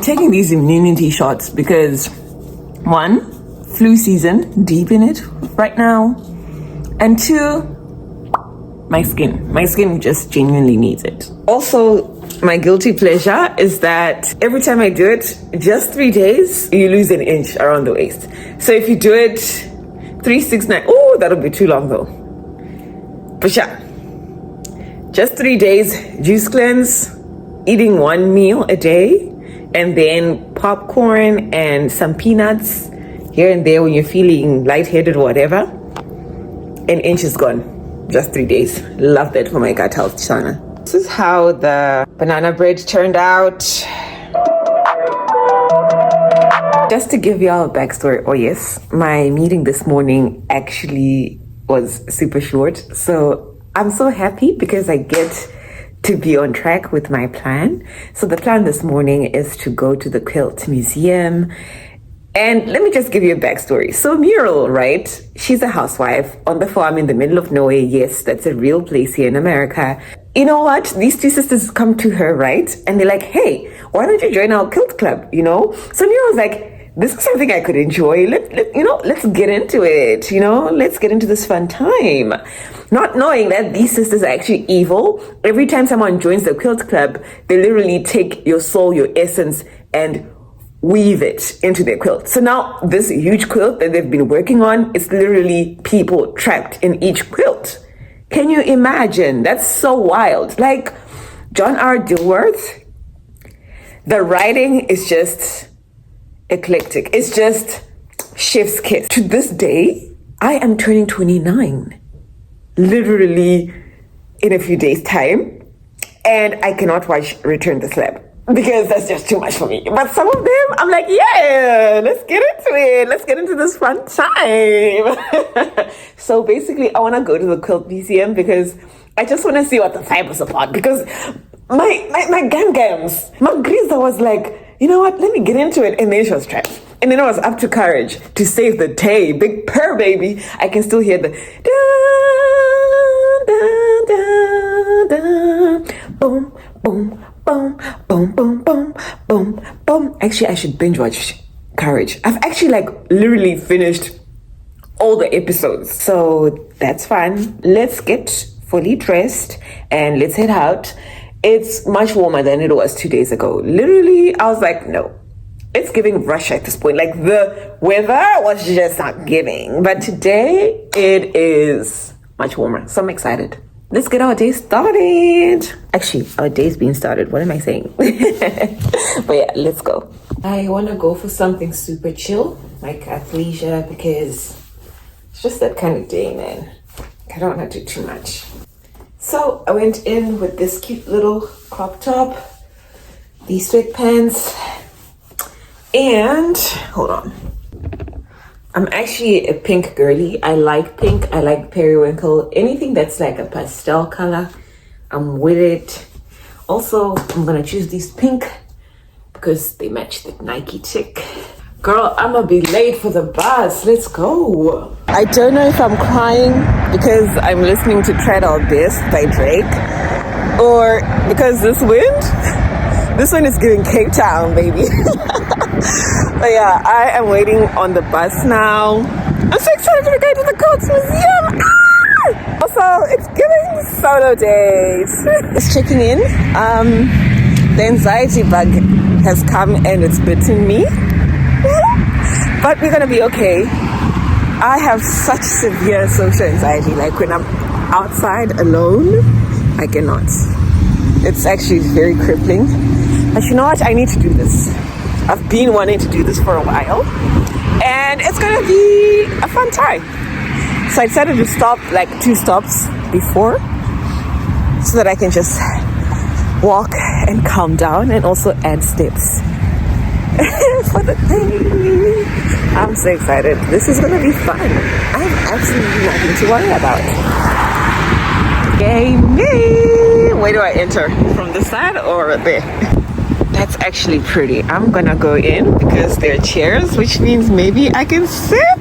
taking these immunity shots because, one, flu season, deep in it right now, and two, my skin just genuinely needs it. Also, my guilty pleasure is that every time I do it, just 3 days, you lose an inch around the waist. So if you do it 3, 6, 9, oh, that'll be too long though. But yeah, just 3 days, juice cleanse, eating 1 meal a day, and then popcorn and some peanuts here and there when you're feeling lightheaded or whatever. An inch is gone. Just 3 days. Love that for my gut health, Shana. This is how the banana bread turned out. Just to give y'all a backstory, oh yes, my meeting this morning actually was super short. So I'm so happy because I get to be on track with my plan. So the plan this morning is to go to the Quilt Museum. And let me just give you a backstory. So Muriel, right? She's a housewife on the farm in the middle of nowhere. Yes, that's a real place here in America. You know what? These two sisters come to her, right? And they're like, hey, why don't you join our quilt club, you know? So Muriel's like, this is something I could enjoy. Let's get into it, you know? Let's get into this fun time. Not knowing that these sisters are actually evil. Every time someone joins the quilt club, they literally take your soul, your essence, and weave it into their quilt. So now this huge quilt that they've been working on, it's literally people trapped in each quilt. Can you imagine? That's so wild. Like John R. Dilworth, the writing is just eclectic. It's just chef's kiss. To this day, I am turning 29, literally in a few days' time, and I cannot watch Return the Slab because that's just too much for me. But some of them, I'm like, yeah, let's get into it. Let's get into this fun time. So basically, I want to go to the Quilt Museum because I just want to see what the vibe is about. Because my gams, Griza was like, you know what, let me get into it. And then she was trapped. And then I was up to courage to save the day. Big purr, baby. I can still hear the da, da, da, da, boom, boom, boom, boom, boom, boom, boom, boom. Actually, I should binge watch Courage. I've actually literally finished all the episodes. So that's fun. Let's get fully dressed and let's head out. It's much warmer than it was 2 days ago. Literally, I was like, no. It's giving Russia at this point. Like the weather was just not giving. But today it is much warmer. So I'm excited. Let's get our day started. Actually, our day's being started. What am I saying? But yeah, let's go. I want to go for something super chill, like athleisure, because it's just that kind of day, man. I don't want to do too much. So I went in with this cute little crop top, these sweatpants, and hold on. I'm actually a pink girly. I like pink. I like periwinkle. Anything that's like a pastel color, I'm with it. Also, I'm gonna choose these pink because they match the Nike tick. Girl, I'm gonna be late for the bus. Let's go. I don't know if I'm crying because I'm listening to Tread Our Best by Drake, or because this wind is giving Cape Town, baby. But yeah, I am waiting on the bus now. I'm so excited to go to the Quilt Museum. Ah! Also, it's giving solo days. It's checking in. The anxiety bug has come and it's bitten me. But we're gonna be okay. I have such severe social anxiety. Like when I'm outside alone, I cannot. It's actually very crippling. But you know what? I need to do this. I've been wanting to do this for a while. And it's gonna be a fun time. So I decided to stop like 2 stops before so that I can just walk and calm down and also add steps for the thing. I'm so excited. This is gonna be fun. I have absolutely nothing to worry about. Yay me! Where do I enter? From this side or there? That's actually pretty. I'm gonna go in because there are chairs, which means maybe I can sit.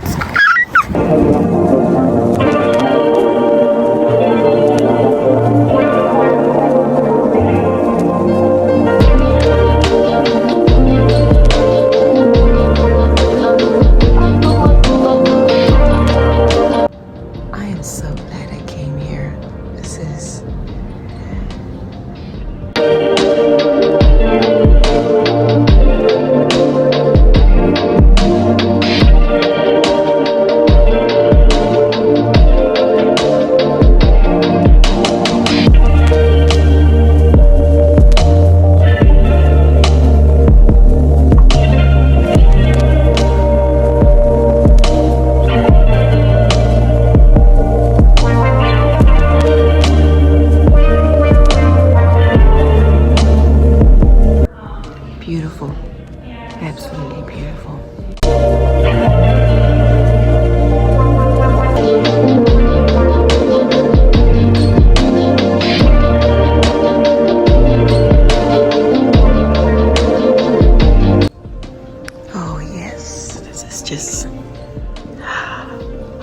glad I came here. This is beautiful, absolutely beautiful. Oh yes, this is just,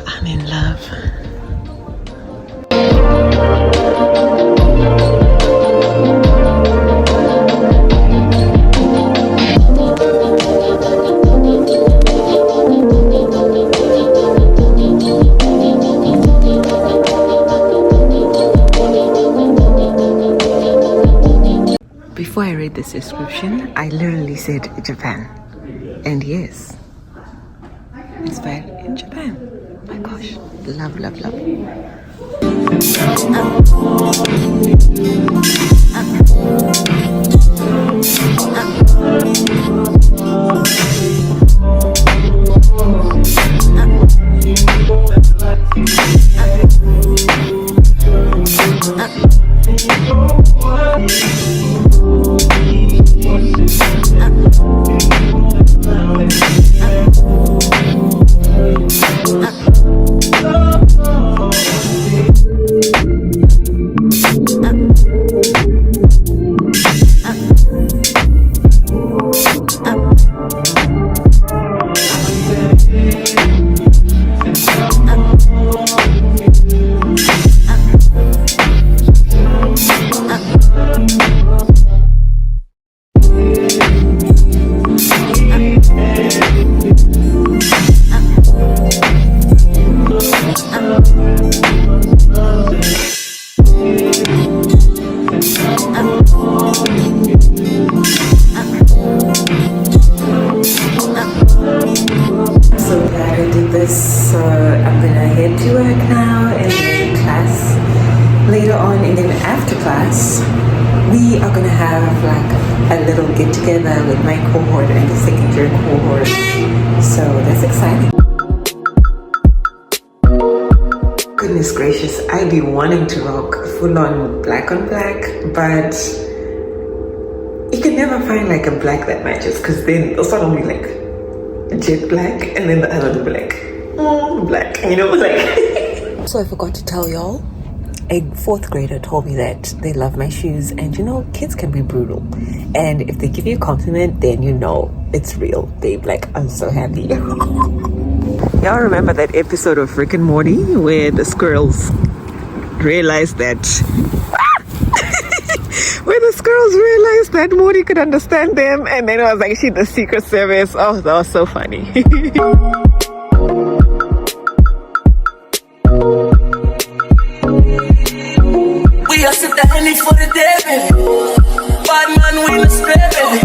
I'm in love. Before I read this description, I literally said Japan. And yes, inspired in Japan. My gosh, love, love, love. So I'm gonna head to work now and then class later on, and then after class we are gonna have like a little get together with my cohort and the second year cohort, so that's exciting. Goodness gracious, I be wanting to rock full on black, but you can never find like a black that matches, because then they'll start on me like jet black, and then the other will be like black, you know, like. So I forgot to tell y'all, a 4th grader told me that they love my shoes, and you know, kids can be brutal, and if they give you a compliment, then you know it's real. They're like, I'm so happy. Y'all remember that episode of Rick and Morty where the squirrels realized that where the squirrels realized that Morty could understand them, and then it was actually the Secret Service. Oh, that was so funny. We are sit the Henny for the day, baby. Bad man, we no spray, baby.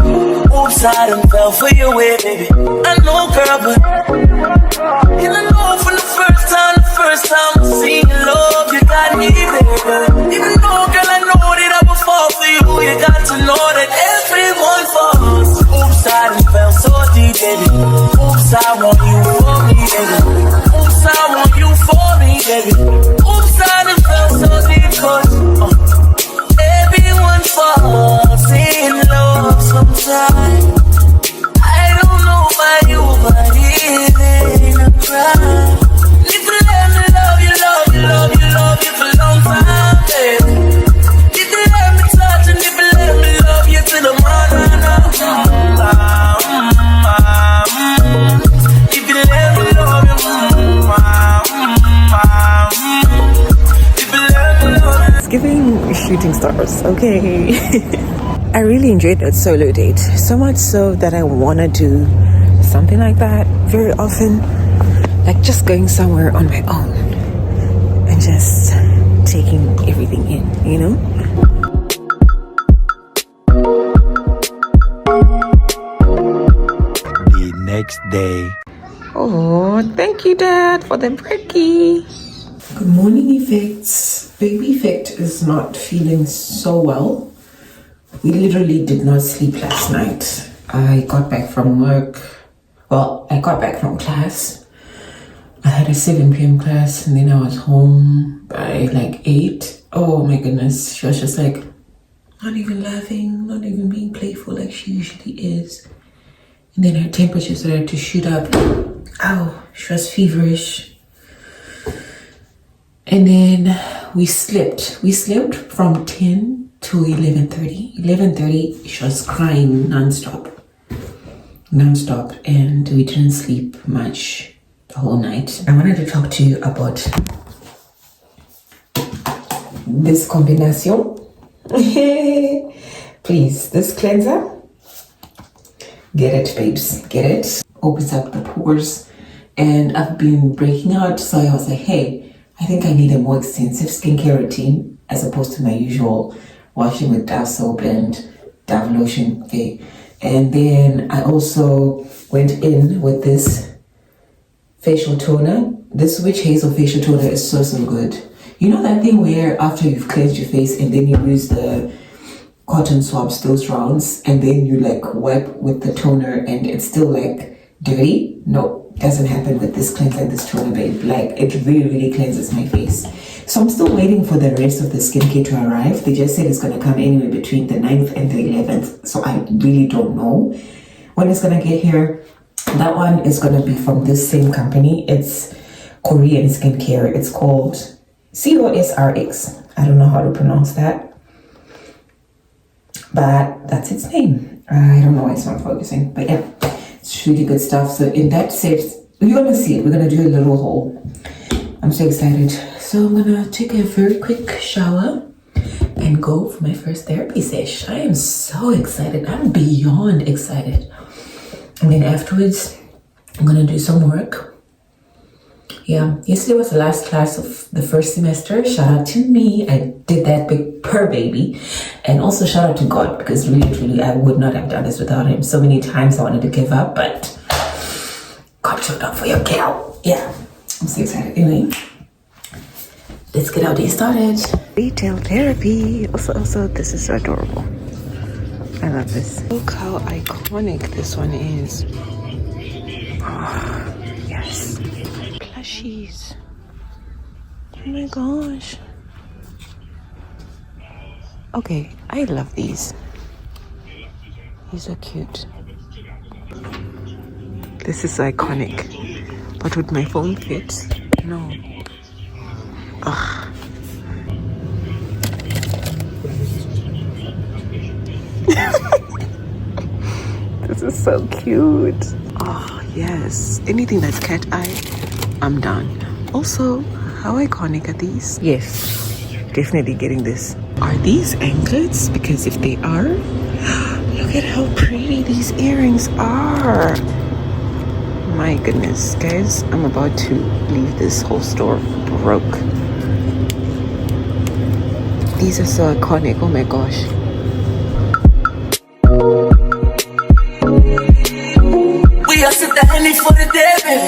Oops, I done fell for your way, baby. I know, girl, but you don't know from the first time I seen your love, you got me, baby. Even though, girl, I know that I will fall for you, you got to know that everyone falls. Oops, I done fell so deep, baby. Oops, I want you for me, baby. Oops, I want you for me, baby. Oops, I done fell so deep, cause everyone falls in love sometimes. I don't know about you, but it ain't a crime. If you let me love you, love you, love you, love you for a long time, baby. If you let me touch and if you let me love you to the morning, if you let me love you, if you let me love you. It's giving shooting stars, okay. I really enjoyed that solo date, so much so that I want to do something like that very often, like just going somewhere on my own and just taking everything in, you know? The next day. Oh, thank you, Dad, for the brekkie. Good morning, Effects. Baby Effect is not feeling so well. We literally did not sleep last night. I got back from work. Well, I got back from class. I had a 7 p.m. class and then I was home by like 8. Oh my goodness. She was just like, not even laughing, not even being playful like she usually is. And then her temperature started to shoot up. Ow, she was feverish. And then we slept. We slept from 10 to 11:30. 11:30, she was crying nonstop, and we didn't sleep much the whole night. I wanted to talk to you about this combination. Please, this cleanser, get it, babes, get it. Opens up the pores, and I've been breaking out, so I was like, hey, I think I need a more extensive skincare routine as opposed to my usual washing with Dove soap and Dove lotion, okay? And then I also went in with this facial toner. This witch hazel facial toner is so good. You know that thing where after you've cleansed your face and then you use the cotton swabs, those rounds, and then you like wipe with the toner and it's still like dirty? No, doesn't happen with this cleanser, this toner, babe. Like, it really cleanses my face. So I'm still waiting for the rest of the skincare to arrive. They just said it's going to come anywhere between the 9th and the 11th. So I really don't know when it's going to get here. That one is going to be from this same company. It's Korean skincare. It's called cosrx. I don't know how to pronounce that, but that's its name. I don't know why it's not focusing, but yeah, it's really good stuff. So in that set, you're gonna see it. We're gonna do a little haul. I'm so excited. So I'm gonna take a very quick shower and go for my first therapy sesh. I am so excited. I'm beyond excited. And then afterwards, I'm gonna do some work. Yeah, yesterday was the last class of the first semester. Shout out to me. I did that big purr baby. And also shout out to God, because really, truly, I would not have done this without him. So many times I wanted to give up, but God showed up for your gal. Yeah, I'm so excited. Anyway, let's get our day started. Retail therapy. Also, this is so adorable. I love this. Look how iconic this one is. Oh, yes. Plushies. Oh my gosh. Okay, I love these. These are cute. This is iconic. But would my phone fit? No. Ugh. This is so cute. Oh, yes. Anything that's cat eye, I'm done. Also, how iconic are these? Yes, definitely getting this. Are these anklets? Because if they are, look at how pretty these earrings are. My goodness, guys, I'm about to leave this whole store broke. These are so iconic. Oh my gosh. We are sit the Henny for the day, baby.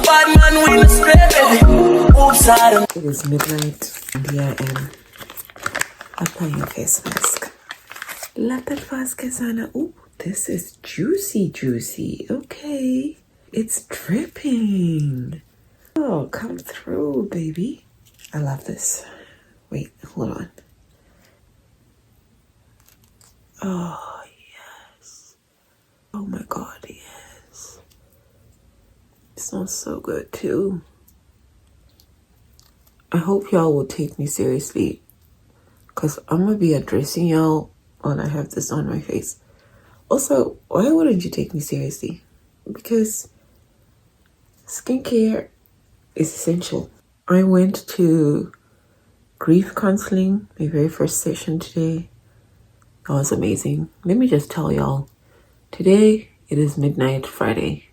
Bad man, we no spray, baby. Oops, I don't. It is midnight and here I am applying a face mask. Love that mask, Anna. Ooh, this is juicy. Okay. It's dripping. Oh, come through, baby. I love this. Wait, hold on. Oh, yes. Oh my God, yes. It smells so good too. I hope y'all will take me seriously, because I'm gonna be addressing y'all when I have this on my face. Also, why wouldn't you take me seriously? Because skincare is essential. I went to grief counseling, my very first session today. That was amazing. Let me just tell y'all, today it is midnight Friday.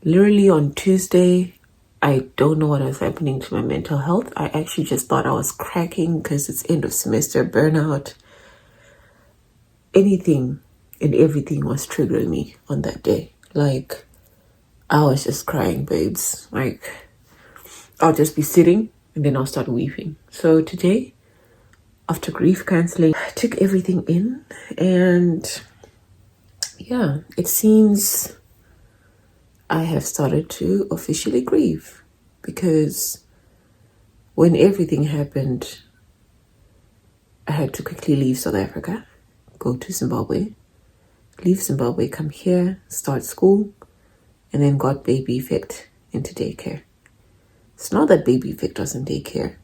Literally on Tuesday, I don't know what was happening to my mental health. I actually just thought I was cracking because it's end of semester, burnout. Anything and everything was triggering me on that day. Like, I was just crying, babes. Like, I'll just be sitting and then I'll start weeping. So today, after grief counseling, I took everything in, and yeah, it seems I have started to officially grieve, because when everything happened, I had to quickly leave South Africa, go to Zimbabwe, leave Zimbabwe, come here, start school, and then got ThandiEffect into daycare. It's not that ThandiEffect was in daycare,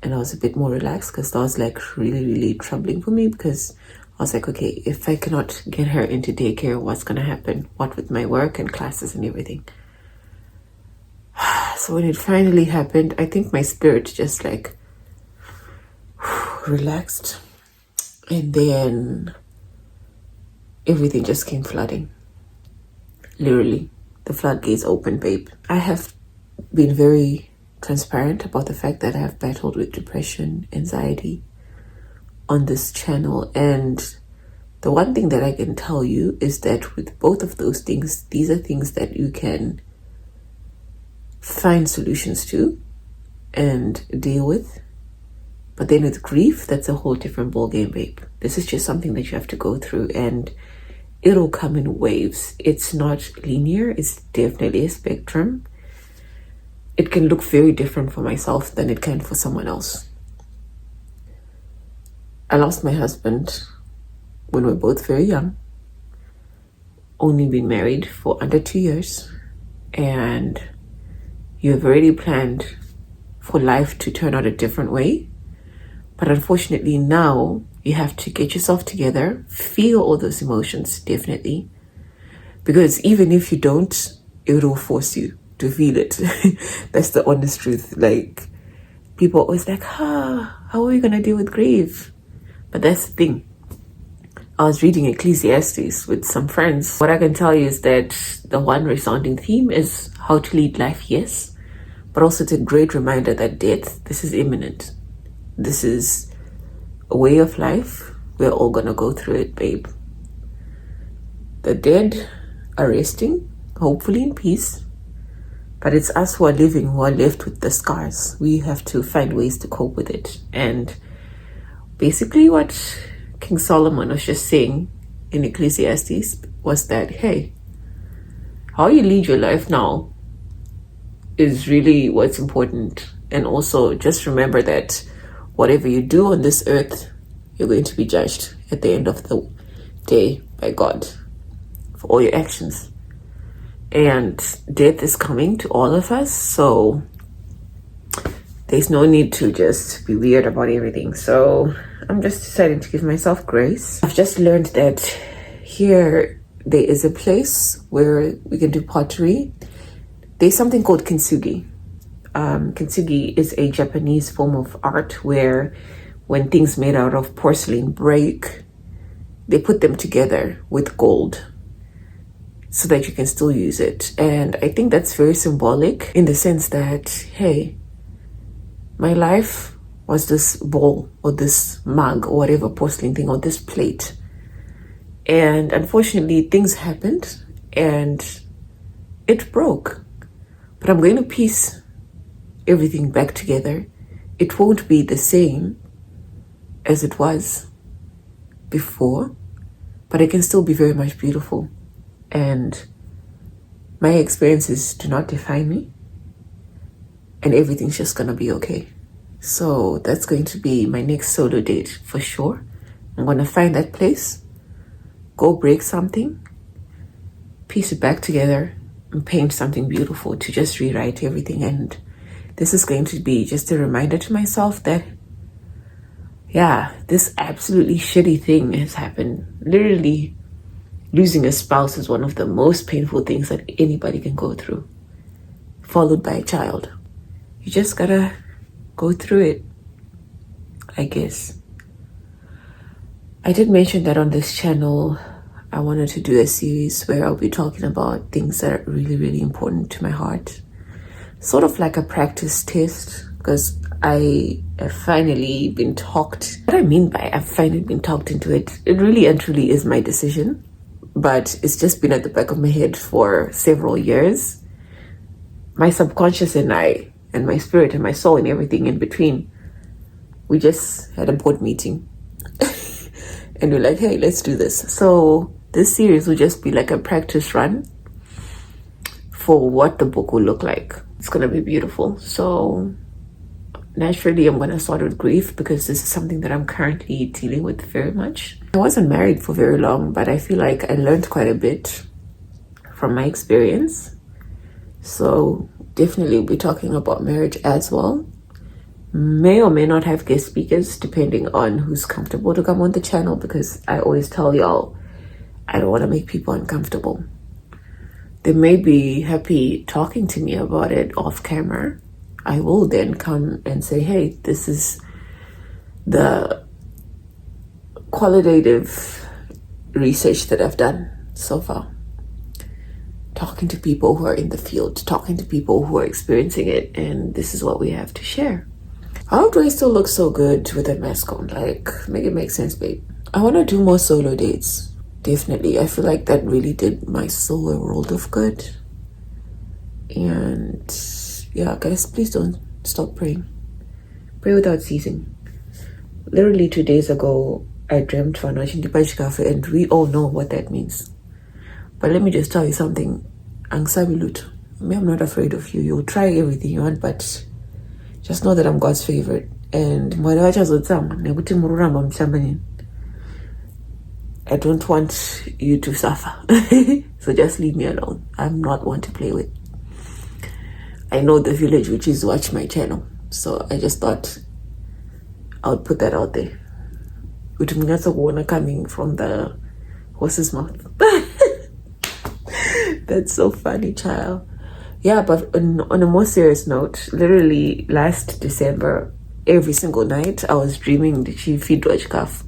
and I was a bit more relaxed, because that was like really, really troubling for me, because I was like, okay, if I cannot get her into daycare, what's going to happen? What with my work and classes and everything? So when it finally happened, I think my spirit just like relaxed. And then everything just came flooding. Literally, the floodgates opened, babe. I have been very transparent about the fact that I have battled with depression, anxiety on this channel, and the one thing that I can tell you is that with both of those things, these are things that you can find solutions to and deal with. But then with grief, that's a whole different ballgame, babe. This is just something that you have to go through, and it'll come in waves. It's not linear. It's definitely a spectrum. It can look very different for myself than it can for someone else. I lost my husband when we were both very young, only been married for under 2 years, and you have already planned for life to turn out a different way. But unfortunately now you have to get yourself together, feel all those emotions, definitely, because even if you don't, it will force you to feel it. That's the honest truth. Like, people always like, how are we gonna deal with grief? But that's the thing. I was reading Ecclesiastes with some friends. What I can tell you is that the one resounding theme is how to lead life, yes, but also it's a great reminder that death, this is imminent. This is a way of life. We're all gonna go through it, babe. The dead are resting, hopefully in peace, but it's us who are living who are left with the scars. We have to find ways to cope with it. And basically what King Solomon was just saying in Ecclesiastes was that, hey, how you lead your life now is really what's important. And also just remember that whatever you do on this earth, you're going to be judged at the end of the day by God for all your actions. And death is coming to all of us, so there's no need to just be weird about everything. So I'm just deciding to give myself grace. I've just learned that here there is a place where we can do pottery. There's something called kintsugi. Kintsugi is a Japanese form of art where when things made out of porcelain break, they put them together with gold so that you can still use it. And I think that's very symbolic in the sense that, hey, my life was this bowl or this mug or whatever porcelain thing or this plate. And unfortunately, things happened and it broke. But I'm going to piece everything back together. It won't be the same as it was before, but it can still be very much beautiful. And my experiences do not define me, and everything's just gonna be okay. So that's going to be my next solo date for sure. I'm gonna find that place, go break something, piece it back together, and paint something beautiful to just rewrite everything. And this is going to be just a reminder to myself that, yeah, this absolutely shitty thing has happened. Literally, losing a spouse is one of the most painful things that anybody can go through, followed by a child. You just gotta go through it, I guess. I did mention that on this channel, I wanted to do a series where I'll be talking about things that are really, really important to my heart. sort of like a practice test, because I have finally been talked. What I mean by I've finally been talked into it, it really and truly is my decision, but it's just been at the back of my head for several years. My subconscious and I, and my spirit and my soul and everything in between, we just had a board meeting and we're like, hey, let's do this. So this series will just be like a practice run for what the book will look like. It's going to be beautiful. So naturally, I'm going to start with grief, because this is something that I'm currently dealing with very much. I wasn't married for very long, but I feel like I learned quite a bit from my experience. So definitely we'll be talking about marriage as well. May or may not have guest speakers depending on who's comfortable to come on the channel, because I always tell y'all I don't want to make people uncomfortable. They may be happy talking to me about it off camera. I will then come and say, hey, this is the qualitative research that I've done so far. Talking to people who are in the field, talking to people who are experiencing it, and this is what we have to share. How do I still look so good with a mask on? Like, make it make sense, babe. I want to do more solo dates. Definitely. I feel like that really did my soul a world of good. And yeah, guys, please don't stop praying. Pray without ceasing. Literally 2 days ago, I dreamt for Untitled Chapter, and we all know what that means. But let me just tell you something. Me, I'm not afraid of you. You'll try everything you want, but just know that I'm God's favorite. And I don't want you to suffer. So just leave me alone. I'm not one to play with. I know the village witches watch my channel, so I just thought I would put that out there. Coming from the horse's mouth. That's so funny, child. Yeah, but on a more serious note, literally last December, every single night, I was dreaming that she feed calf,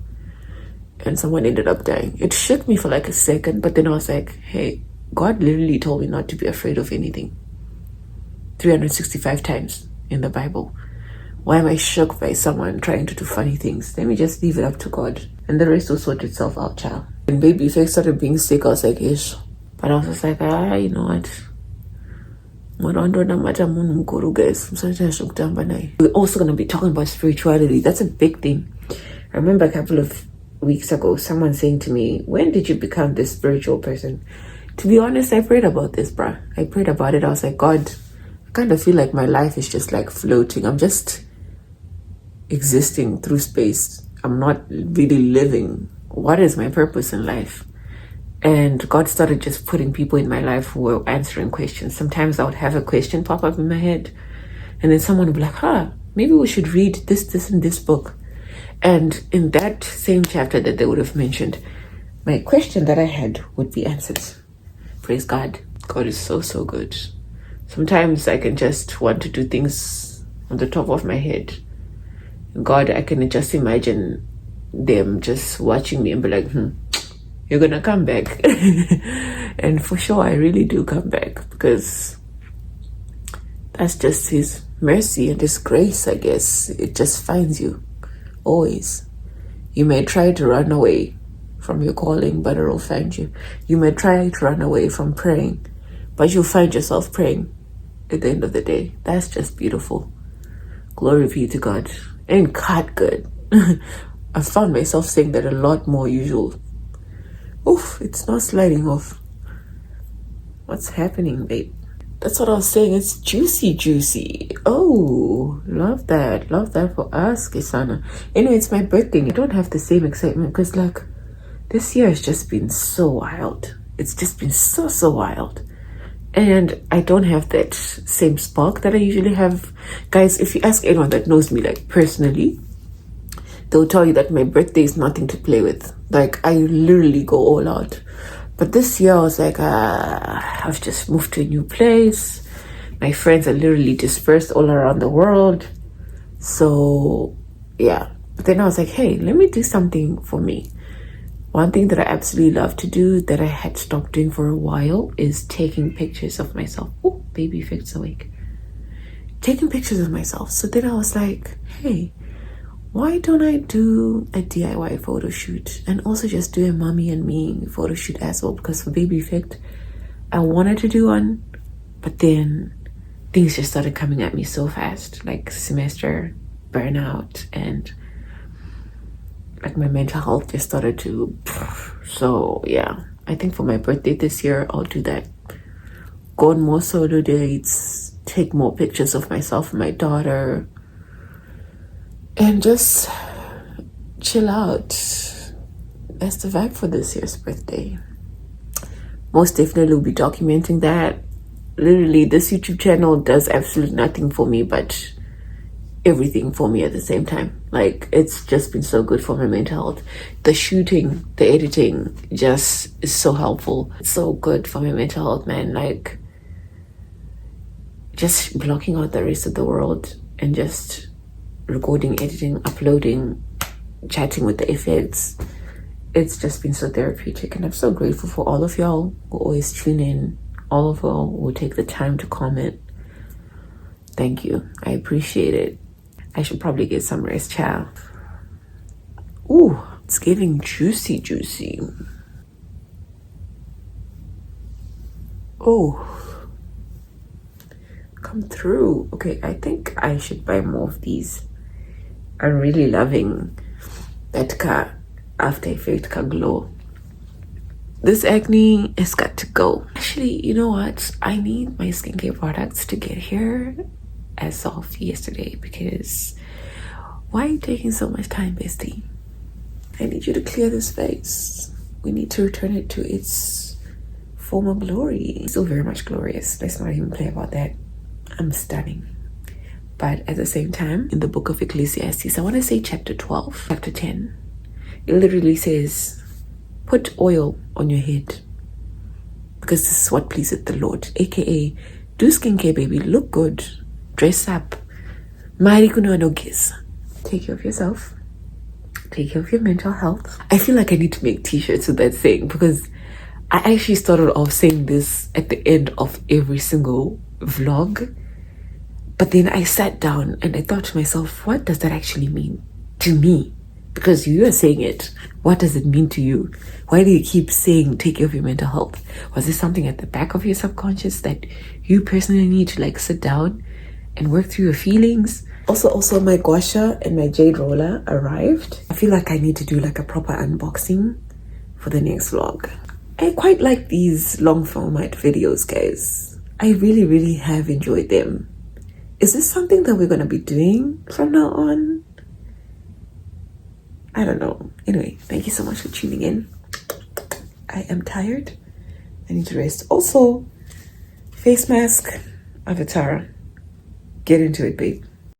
and someone ended up dying. It shook me for like a second, but then I was like, hey, God literally told me not to be afraid of anything. 365 times in the Bible. Why am I shook by someone trying to do funny things? Let me just leave it up to God, and the rest will sort itself out, child. When baby effect started being sick, I was like, ish. But I was just like, you know what? We're also going to be talking about spirituality. That's a big thing. I remember a couple of weeks ago, someone saying to me, when did you become this spiritual person? To be honest, I prayed about this, bruh. I prayed about it. I was like, God, I kind of feel like my life is just like floating. I'm just existing through space. I'm not really living. What is my purpose in life? And God started just putting people in my life who were answering questions. Sometimes I would have a question pop up in my head, and then someone would be like, maybe we should read this, and this book. And in that same chapter that they would have mentioned, my question that I had would be answered. Praise God. God is so, so good. Sometimes I can just want to do things on the top of my head. God, I can just imagine them just watching me and be like, you're gonna come back. And for sure, I really do come back, because that's just His mercy and His grace, I guess. It just finds you, always. You may try to run away from your calling, but it'll find you. You may try to run away from praying, but you'll find yourself praying at the end of the day. That's just beautiful. Glory be to God. Ain't God good? I found myself saying that a lot more usual. Oof, it's not sliding off. What's happening, babe? That's what I was saying. It's juicy. Oh, love that. Love that for us, Kisana. Anyway, it's my birthday. I don't have the same excitement, because like this year has just been so wild. It's just been so wild. And I don't have that same spark that I usually have. Guys, if you ask anyone that knows me like personally, they'll tell you that my birthday is nothing to play with. Like, I literally go all out. But this year I was like, I've just moved to a new place. My friends are literally dispersed all around the world. So yeah. But then I was like, hey, let me do something for me. One thing that I absolutely love to do that I had stopped doing for a while is taking pictures of myself. Oh, baby effect's awake. taking pictures of myself. So then I was like, hey, why don't I do a DIY photo shoot and also just do a mommy and me photo shoot as well? Because for Baby Effect, I wanted to do one, but then things just started coming at me so fast, like semester, burnout, and like my mental health just started to. So yeah, I think for my birthday this year, I'll do that. Go on more solo dates, take more pictures of myself and my daughter, and just chill out. That's the vibe for this year's birthday. Most definitely will be documenting that. Literally, this YouTube channel does absolutely nothing for me but everything for me at the same time. Like, it's just been so good for my mental health. The shooting, the editing just is so helpful. It's so good for my mental health, man. Like, just blocking out the rest of the world and just recording, editing, uploading, chatting with the effects. It's just been so therapeutic, and I'm so grateful for all of y'all who always tune in, all of y'all who take the time to comment. Thank you. I appreciate it. I should probably get some rest, child. Ooh, it's giving juicy. Oh, come through. Okay, I think I should buy more of these. I'm really loving that After Effect glow. This acne has got to go. Actually, you know what? I need my skincare products to get here as of yesterday, because why are you taking so much time, bestie? I need you to clear this face. We need to return it to its former glory. Still very much glorious. Let's not even play about that. I'm stunning. But at the same time, in the book of Ecclesiastes, I want to say chapter 12, chapter 10, it literally says, put oil on your head, because this is what pleaseth the Lord. AKA, do skincare, baby. Look good. Dress up. Take care of yourself. Take care of your mental health. I feel like I need to make t-shirts with that saying, because I actually started off saying this at the end of every single vlog. But then I sat down and I thought to myself, what does that actually mean to me? Because you are saying it. What does it mean to you? Why do you keep saying take care of your mental health? Was there something at the back of your subconscious that you personally need to like sit down and work through your feelings? Also my gua sha and my jade roller arrived. I feel like I need to do like a proper unboxing for the next vlog. I quite like these long format videos, guys. I really have enjoyed them. Is this something that we're going to be doing from now on? I don't know. Anyway, thank you so much for tuning in. I am tired. I need to rest. Also, face mask, Avatar. Get into it, babe.